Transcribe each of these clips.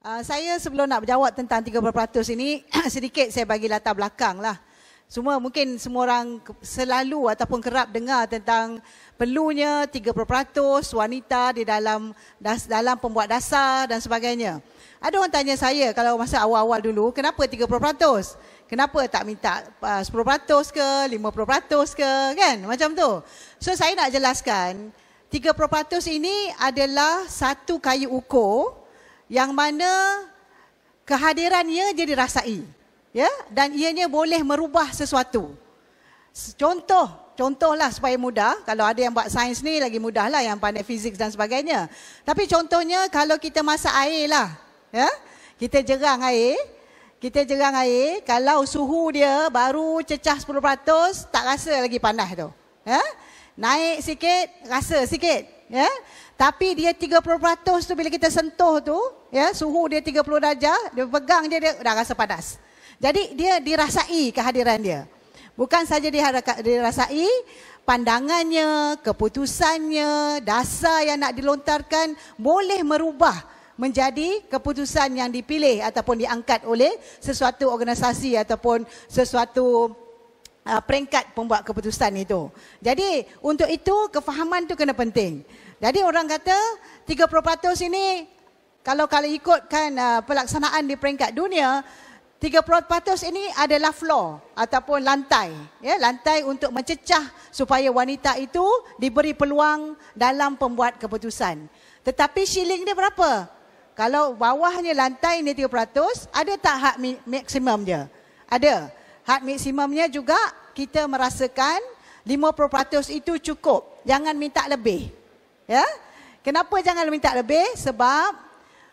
Saya sebelum nak berjawab tentang 30% ini, sedikit saya bagi latar belakang lah. Mungkin semua orang selalu ataupun kerap dengar tentang perlunya 30% wanita di dalam pembuat dasar dan sebagainya. Ada orang tanya saya kalau masa awal-awal dulu, kenapa 30%? Kenapa tak minta 10% ke, 50% ke, kan? Macam tu. So saya nak jelaskan, 30% ini adalah satu kayu ukur yang mana kehadirannya dia dirasai, ya, dan ianya boleh merubah sesuatu. Contohlah supaya mudah, kalau ada yang buat sains ni lagi mudahlah, yang pandai fizik dan sebagainya. Tapi contohnya kalau kita masak air lah, ya, kita jerang air, kalau suhu dia baru cecah 10%, tak rasa lagi panas tu, ya. Naik sikit, rasa sikit, ya. Tapi dia 30% tu bila kita sentuh tu, ya, suhu dia 30 darjah, dia pegang dia dah rasa panas. Jadi dia dirasai kehadiran dia. Bukan saja dirasai, pandangannya, keputusannya, dasar yang nak dilontarkan boleh merubah menjadi keputusan yang dipilih ataupun diangkat oleh sesuatu organisasi ataupun sesuatu peringkat pembuat keputusan itu. Jadi untuk itu kefahaman tu kena penting. Jadi orang kata 30% ini kalau ikutkan pelaksanaan di peringkat dunia, 30% ini adalah floor ataupun lantai, ya, lantai untuk mencecah supaya wanita itu diberi peluang dalam pembuat keputusan. Tetapi ceiling dia berapa? Kalau bawahnya lantai ni 30%, ada tak had maksimum dia? Ada. Had maksimumnya juga kita merasakan 50% itu cukup. Jangan minta lebih. Ya? Kenapa jangan minta lebih? Sebab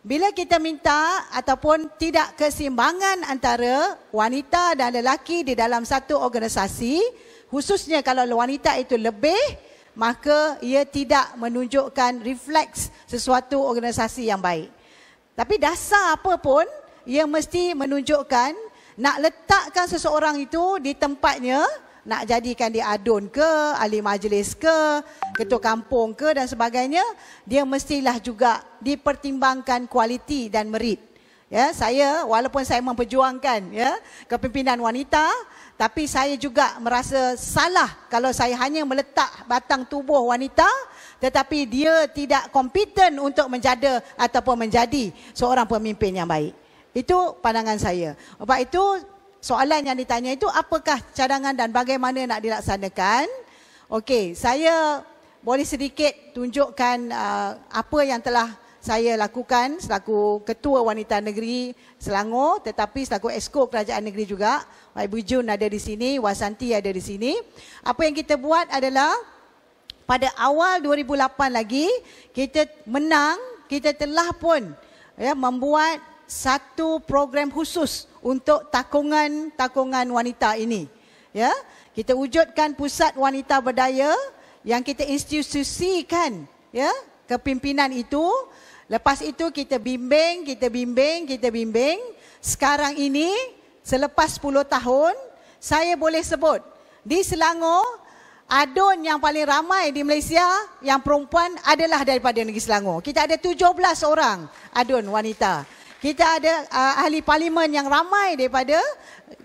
bila kita minta ataupun tidak keseimbangan antara wanita dan lelaki di dalam satu organisasi, khususnya kalau wanita itu lebih, maka ia tidak menunjukkan refleks sesuatu organisasi yang baik. Tapi dasar apa pun, ia mesti menunjukkan nak letakkan seseorang itu di tempatnya, nak jadikan dia adun ke, ahli majlis ke, ketua kampung ke dan sebagainya, dia mestilah juga dipertimbangkan kualiti dan merit. Ya, saya walaupun saya memperjuangkan, ya, kepimpinan wanita, tapi saya juga merasa salah kalau saya hanya meletak batang tubuh wanita tetapi dia tidak kompeten untuk menjadi ataupun menjadi seorang pemimpin yang baik. Itu pandangan saya. Sebab itu soalan yang ditanya itu, apakah cadangan dan bagaimana nak dilaksanakan? Okey, saya boleh sedikit tunjukkan apa yang telah saya lakukan selaku Ketua Wanita Negeri Selangor, tetapi selaku Exco Kerajaan Negeri juga. Ibu Jun ada di sini, Wasanti ada di sini. Apa yang kita buat adalah pada awal 2008 lagi, kita menang, kita telah pun, ya, membuat satu program khusus untuk takungan wanita ini. Ya, kita wujudkan pusat wanita berdaya yang kita institusikan, ya, kepimpinan itu. Lepas itu kita bimbing. Sekarang ini selepas 10 tahun, saya boleh sebut di Selangor, adun yang paling ramai di Malaysia yang perempuan adalah daripada negeri Selangor. Kita ada 17 orang adun wanita. Kita ada ahli parlimen yang ramai di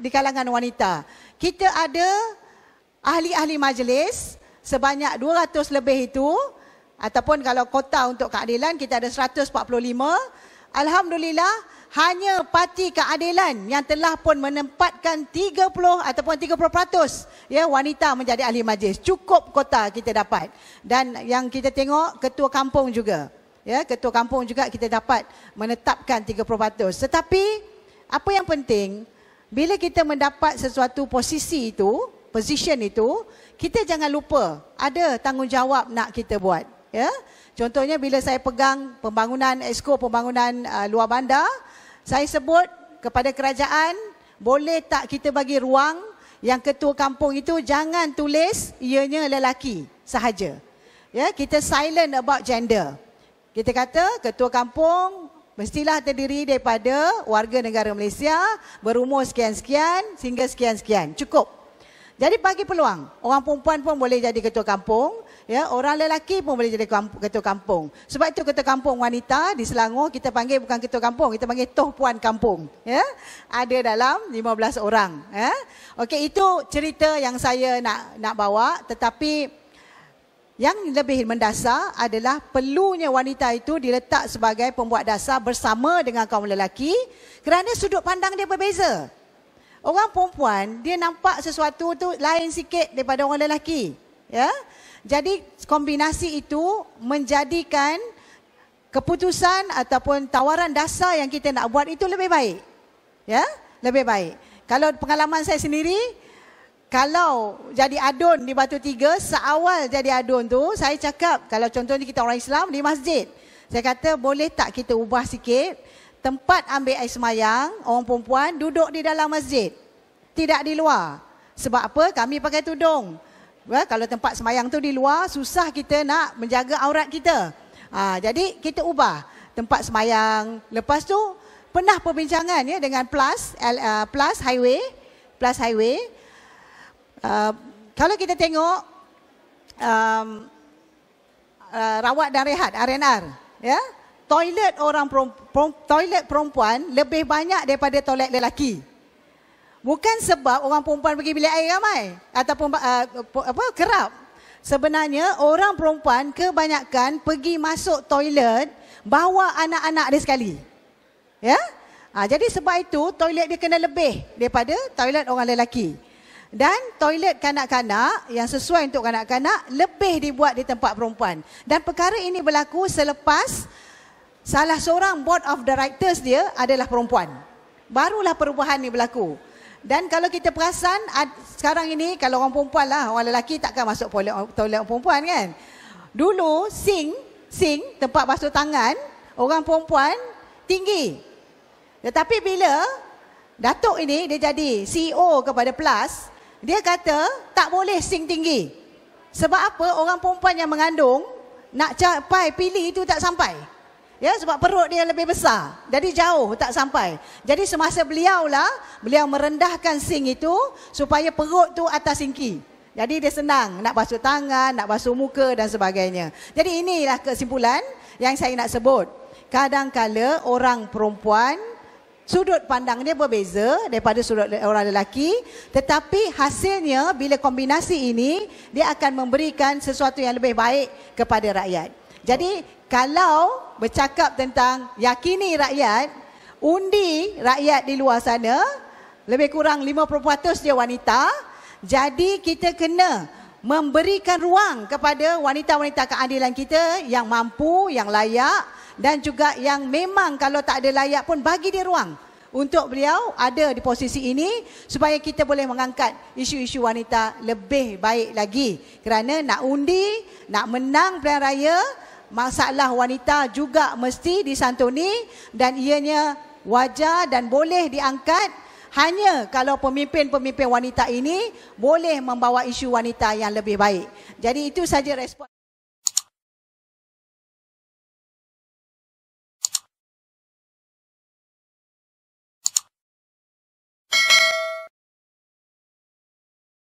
kalangan wanita. Kita ada ahli-ahli majlis sebanyak 200 lebih itu, ataupun kalau kota untuk keadilan kita ada 145. Alhamdulillah, hanya Parti Keadilan yang telah pun menempatkan 30 ataupun 30%, ya, wanita menjadi ahli majlis. Cukup kota kita dapat. Dan yang kita tengok, ketua kampung juga. Ya, ketua kampung juga kita dapat menetapkan 30%. Tetapi apa yang penting, bila kita mendapat sesuatu posisi itu, position itu, kita jangan lupa ada tanggungjawab nak kita buat. Ya, contohnya bila saya pegang pembangunan Exco pembangunan luar bandar, saya sebut kepada kerajaan, boleh tak kita bagi ruang yang ketua kampung itu jangan tulis ianya lelaki sahaja. Ya, kita silent about gender. Kita kata ketua kampung mestilah terdiri daripada warga negara Malaysia berumur sekian-sekian sehingga sekian-sekian. Cukup. Jadi bagi peluang. Orang perempuan pun boleh jadi ketua kampung. Ya, orang lelaki pun boleh jadi ketua kampung. Sebab itu ketua kampung wanita di Selangor kita panggil bukan ketua kampung, kita panggil Toh Puan Kampung. Ya, ada dalam 15 orang. Ya, okey, itu cerita yang saya nak bawa. Tetapi yang lebih mendasar adalah perlunya wanita itu diletak sebagai pembuat dasar bersama dengan kaum lelaki kerana sudut pandang dia berbeza. Orang perempuan dia nampak sesuatu tu lain sikit daripada orang lelaki. Ya. Jadi kombinasi itu menjadikan keputusan ataupun tawaran dasar yang kita nak buat itu lebih baik. Ya, lebih baik. Kalau pengalaman saya sendiri, kalau jadi adun di Batu Tiga, seawal jadi adun tu, saya cakap kalau contohnya kita orang Islam di masjid, saya kata boleh tak kita ubah sikit, tempat ambil air semayang, orang perempuan duduk di dalam masjid, tidak di luar. Sebab apa? Kami pakai tudung. Kalau tempat semayang tu di luar, susah kita nak menjaga aurat kita. Jadi kita ubah tempat semayang. Lepas tu pernah perbincangan ya dengan Plus Highway. Kalau kita tengok rawat dan rehat R&R, ya, toilet toilet perempuan lebih banyak daripada toilet lelaki. Bukan sebab orang perempuan pergi bilik air ramai ataupun kerap. Sebenarnya orang perempuan kebanyakan pergi masuk toilet bawa anak-anak dia sekali. Ya? Jadi sebab itu toilet dia kena lebih daripada toilet orang lelaki. Dan toilet kanak-kanak yang sesuai untuk kanak-kanak lebih dibuat di tempat perempuan. Dan perkara ini berlaku selepas salah seorang board of directors dia adalah perempuan. Barulah perubahan ini berlaku. Dan kalau kita perasan, sekarang ini kalau orang perempuan lah, orang lelaki takkan masuk toilet perempuan kan. Dulu sink tempat basuh tangan, orang perempuan tinggi. Tetapi bila Datuk ini dia jadi CEO kepada Plus, dia kata tak boleh sink tinggi. Sebab apa? Orang perempuan yang mengandung nak capai pilih itu tak sampai. Ya, sebab perut dia lebih besar. Jadi jauh tak sampai. Jadi semasa beliau merendahkan sink itu supaya perut tu atas sinki. Jadi dia senang nak basuh tangan, nak basuh muka dan sebagainya. Jadi inilah kesimpulan yang saya nak sebut. Kadang-kala orang perempuan sudut pandang dia berbeza daripada sudut orang lelaki, tetapi hasilnya bila kombinasi ini dia akan memberikan sesuatu yang lebih baik kepada rakyat. Jadi kalau bercakap tentang yakini rakyat, undi rakyat di luar sana, lebih kurang 50% dia wanita. Jadi kita kena memberikan ruang kepada wanita-wanita keadilan kita yang mampu, yang layak dan juga yang memang kalau tak ada layak pun bagi dia ruang untuk beliau ada di posisi ini supaya kita boleh mengangkat isu-isu wanita lebih baik lagi. Kerana nak undi, nak menang pilihan raya, masalah wanita juga mesti disantuni dan ianya wajar dan boleh diangkat hanya kalau pemimpin-pemimpin wanita ini boleh membawa isu wanita yang lebih baik. Jadi itu saja respon.